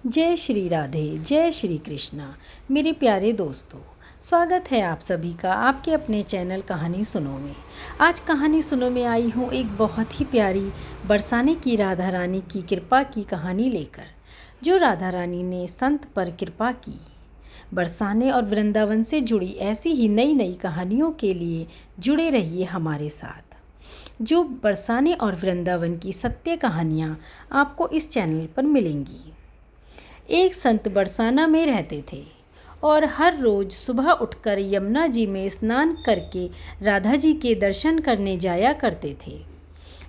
जय श्री राधे, जय श्री कृष्णा। मेरे प्यारे दोस्तों, स्वागत है आप सभी का आपके अपने चैनल कहानी सुनो में। आज कहानी सुनो में आई हूँ एक बहुत ही प्यारी बरसाने की राधा रानी की कृपा की कहानी लेकर, जो राधा रानी ने संत पर कृपा की। बरसाने और वृंदावन से जुड़ी ऐसी ही नई नई कहानियों के लिए जुड़े रहिए हमारे साथ। जो बरसाने और वृंदावन की सत्य कहानियाँ आपको इस चैनल पर मिलेंगी। एक संत बरसाना में रहते थे और हर रोज़ सुबह उठकर यमुना जी में स्नान करके राधा जी के दर्शन करने जाया करते थे।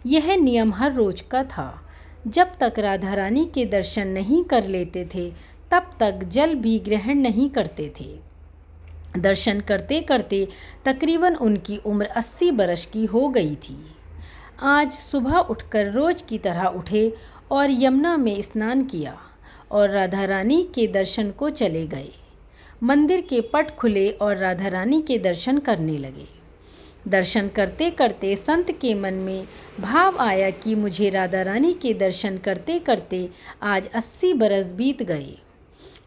यह नियम हर रोज़ का था। जब तक राधा रानी के दर्शन नहीं कर लेते थे तब तक जल भी ग्रहण नहीं करते थे। दर्शन करते करते तकरीबन उनकी उम्र 80 बरस की हो गई थी। आज सुबह उठकर रोज़ की तरह उठे और यमुना में स्नान किया और राधा रानी के दर्शन को चले गए। मंदिर के पट खुले और राधा रानी के दर्शन करने लगे। दर्शन करते करते संत के मन में भाव आया कि मुझे राधा रानी के दर्शन करते करते आज 80 बरस बीत गए,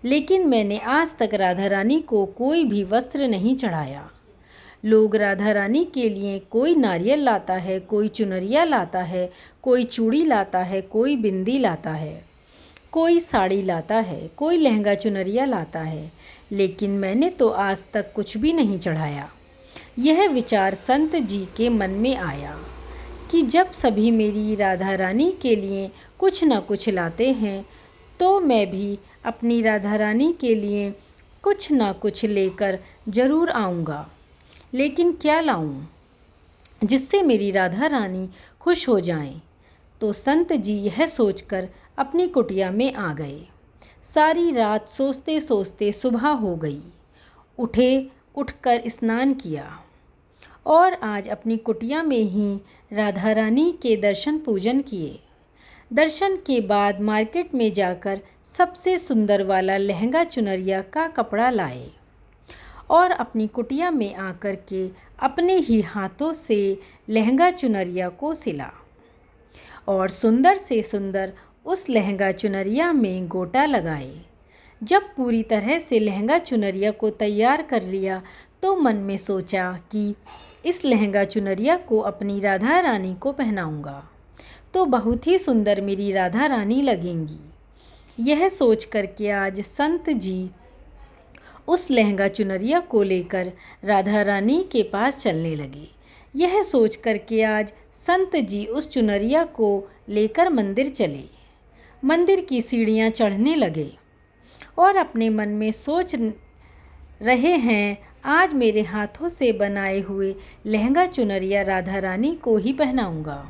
लेकिन मैंने आज तक राधा रानी को कोई भी वस्त्र नहीं चढ़ाया। लोग राधा रानी के लिए कोई नारियल लाता है, कोई चुनरिया लाता है, कोई चूड़ी लाता है, कोई बिंदी लाता है, कोई साड़ी लाता है, कोई लहंगा चुनरिया लाता है, लेकिन मैंने तो आज तक कुछ भी नहीं चढ़ाया। यह विचार संत जी के मन में आया कि जब सभी मेरी राधा रानी के लिए कुछ न कुछ लाते हैं तो मैं भी अपनी राधा रानी के लिए कुछ न कुछ लेकर ज़रूर आऊँगा। लेकिन क्या लाऊं जिससे मेरी राधा रानी खुश हो जाएं? तो संत जी यह सोचकर अपनी कुटिया में आ गए। सारी रात सोचते सोचते सुबह हो गई। उठकर स्नान किया और आज अपनी कुटिया में ही राधा रानी के दर्शन पूजन किए। दर्शन के बाद मार्केट में जाकर सबसे सुंदर वाला लहंगा चुनरिया का कपड़ा लाए और अपनी कुटिया में आकर के अपने ही हाथों से लहंगा चुनरिया को सिला और सुंदर से सुंदर उस लहंगा चुनरिया में गोटा लगाए। जब पूरी तरह से लहंगा चुनरिया को तैयार कर लिया तो मन में सोचा कि इस लहंगा चुनरिया को अपनी राधा रानी को पहनाऊंगा तो बहुत ही सुंदर मेरी राधा रानी लगेंगी। यह सोच कर के आज संत जी उस लहंगा चुनरिया को लेकर राधा रानी के पास चलने लगे। यह सोच कर के आज संत जी उस चुनरिया को लेकर मंदिर चले। मंदिर की सीढ़ियाँ चढ़ने लगे और अपने मन में सोच रहे हैं, आज मेरे हाथों से बनाए हुए लहंगा चुनरिया राधा रानी को ही पहनाऊंगा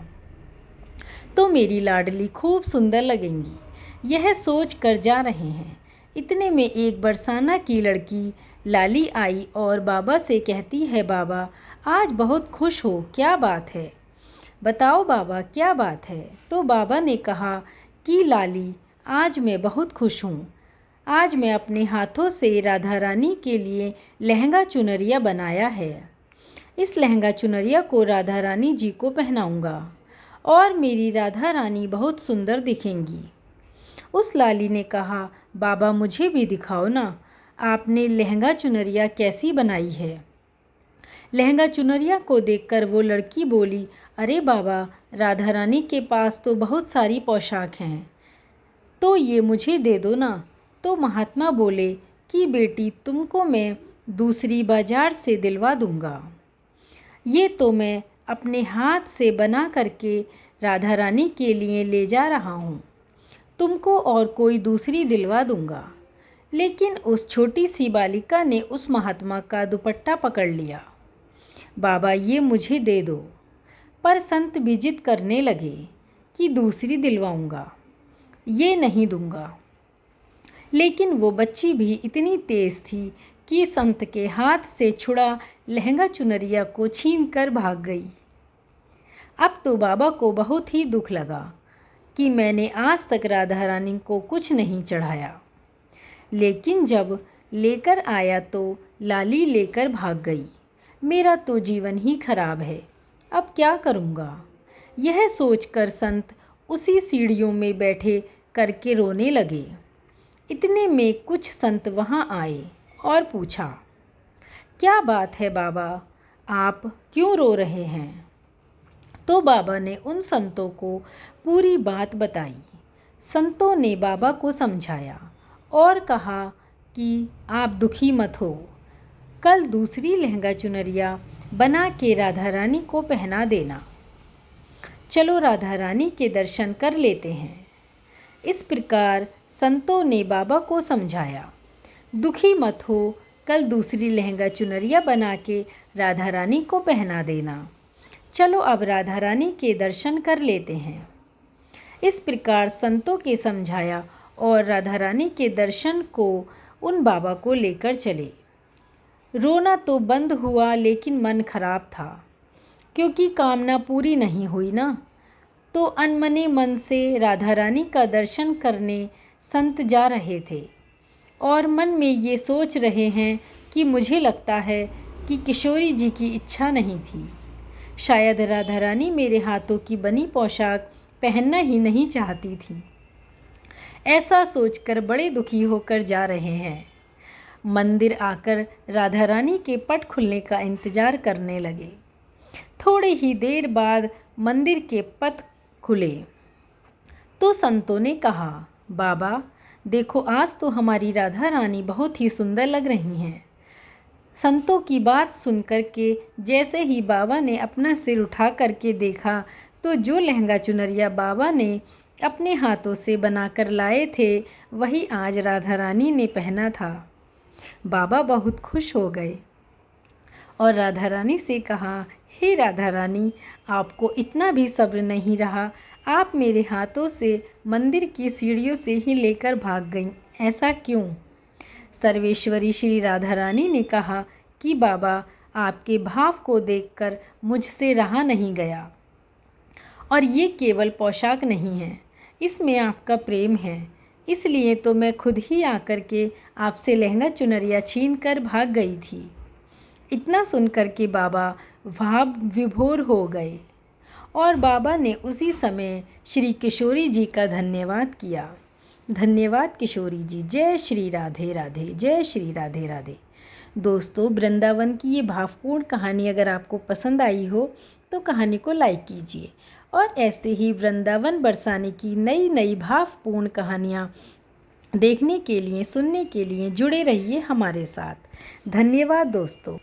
तो मेरी लाडली खूब सुंदर लगेंगी। यह सोच कर जा रहे हैं। इतने में एक बरसाना की लड़की लाली आई और बाबा से कहती है, बाबा आज बहुत खुश हो, क्या बात है? बताओ बाबा क्या बात है? तो बाबा ने कहा कि लाली आज मैं बहुत खुश हूँ। आज मैं अपने हाथों से राधा रानी के लिए लहंगा चुनरिया बनाया है। इस लहंगा चुनरिया को राधा रानी जी को पहनाऊँगा और मेरी राधा रानी बहुत सुंदर दिखेंगी। उस लाली ने कहा, बाबा मुझे भी दिखाओ ना, आपने लहंगा चुनरिया कैसी बनाई है? लहंगा चुनरिया को देखकर वो लड़की बोली, अरे बाबा राधा रानी के पास तो बहुत सारी पोशाक हैं, तो ये मुझे दे दो ना। तो महात्मा बोले कि बेटी तुमको मैं दूसरी बाजार से दिलवा दूंगा, ये तो मैं अपने हाथ से बना करके राधा रानी के लिए ले जा रहा हूँ, तुमको और कोई दूसरी दिलवा दूंगा। लेकिन उस छोटी सी बालिका ने उस महात्मा का दुपट्टा पकड़ लिया। बाबा ये मुझे दे दो। पर संत भी जिद करने लगे कि दूसरी दिलवाऊंगा, ये नहीं दूंगा। लेकिन वो बच्ची भी इतनी तेज़ थी कि संत के हाथ से छुड़ा लहंगा चुनरिया को छीन कर भाग गई। अब तो बाबा को बहुत ही दुख लगा कि मैंने आज तक राधा रानी को कुछ नहीं चढ़ाया, लेकिन जब लेकर आया तो लाली लेकर भाग गई। मेरा तो जीवन ही खराब है, अब क्या करूँगा? यह सोचकर संत उसी सीढ़ियों में बैठे करके रोने लगे। इतने में कुछ संत वहाँ आए और पूछा, क्या बात है बाबा, आप क्यों रो रहे हैं? तो बाबा ने उन संतों को पूरी बात बताई। संतों ने बाबा को समझाया और कहा कि आप दुखी मत हो, कल दूसरी लहंगा चुनरिया बना के राधा रानी को पहना देना। चलो राधा रानी के दर्शन कर लेते हैं। इस प्रकार संतों ने बाबा को समझाया। दुखी मत हो, कल दूसरी लहंगा चुनरिया बना के राधा रानी को पहना देना। चलो अब राधा रानी के दर्शन कर लेते हैं। इस प्रकार संतों के समझाया और राधा रानी के दर्शन को उन बाबा को लेकर चले। रोना तो बंद हुआ लेकिन मन खराब था, क्योंकि कामना पूरी नहीं हुई ना। तो अनमने मन से राधा रानी का दर्शन करने संत जा रहे थे और मन में ये सोच रहे हैं कि मुझे लगता है कि किशोरी जी की इच्छा नहीं थी। शायद राधा रानी मेरे हाथों की बनी पोशाक पहनना ही नहीं चाहती थी। ऐसा सोचकर बड़े दुखी होकर जा रहे हैं। मंदिर आकर राधा रानी के पट खुलने का इंतज़ार करने लगे। थोड़ी ही देर बाद मंदिर के पट खुले तो संतों ने कहा, बाबा देखो, आज तो हमारी राधा रानी बहुत ही सुंदर लग रही हैं। संतों की बात सुनकर के जैसे ही बाबा ने अपना सिर उठा करके देखा तो जो लहंगा चुनरिया बाबा ने अपने हाथों से बनाकर लाए थे वही आज राधा रानी ने पहना था। बाबा बहुत खुश हो गए और राधा रानी से कहा, हे राधा रानी, आपको इतना भी सब्र नहीं रहा, आप मेरे हाथों से मंदिर की सीढ़ियों से ही लेकर भाग गईं, ऐसा क्यों? सर्वेश्वरी श्री राधा रानी ने कहा कि बाबा, आपके भाव को देखकर मुझसे रहा नहीं गया, और ये केवल पोशाक नहीं है, इसमें आपका प्रेम है, इसलिए तो मैं खुद ही आकर के आपसे लहंगा चुनरिया छीन कर भाग गई थी। इतना सुनकर के बाबा भाव विभोर हो गए और बाबा ने उसी समय श्री किशोरी जी का धन्यवाद किया। धन्यवाद किशोरी जी, जय श्री राधे राधे, जय श्री राधे राधे। दोस्तों, वृंदावन की ये भावपूर्ण कहानी अगर आपको पसंद आई हो तो कहानी को लाइक कीजिए और ऐसे ही वृंदावन बरसाने की नई नई भावपूर्ण कहानियाँ देखने के लिए, सुनने के लिए जुड़े रहिए हमारे साथ। धन्यवाद दोस्तों।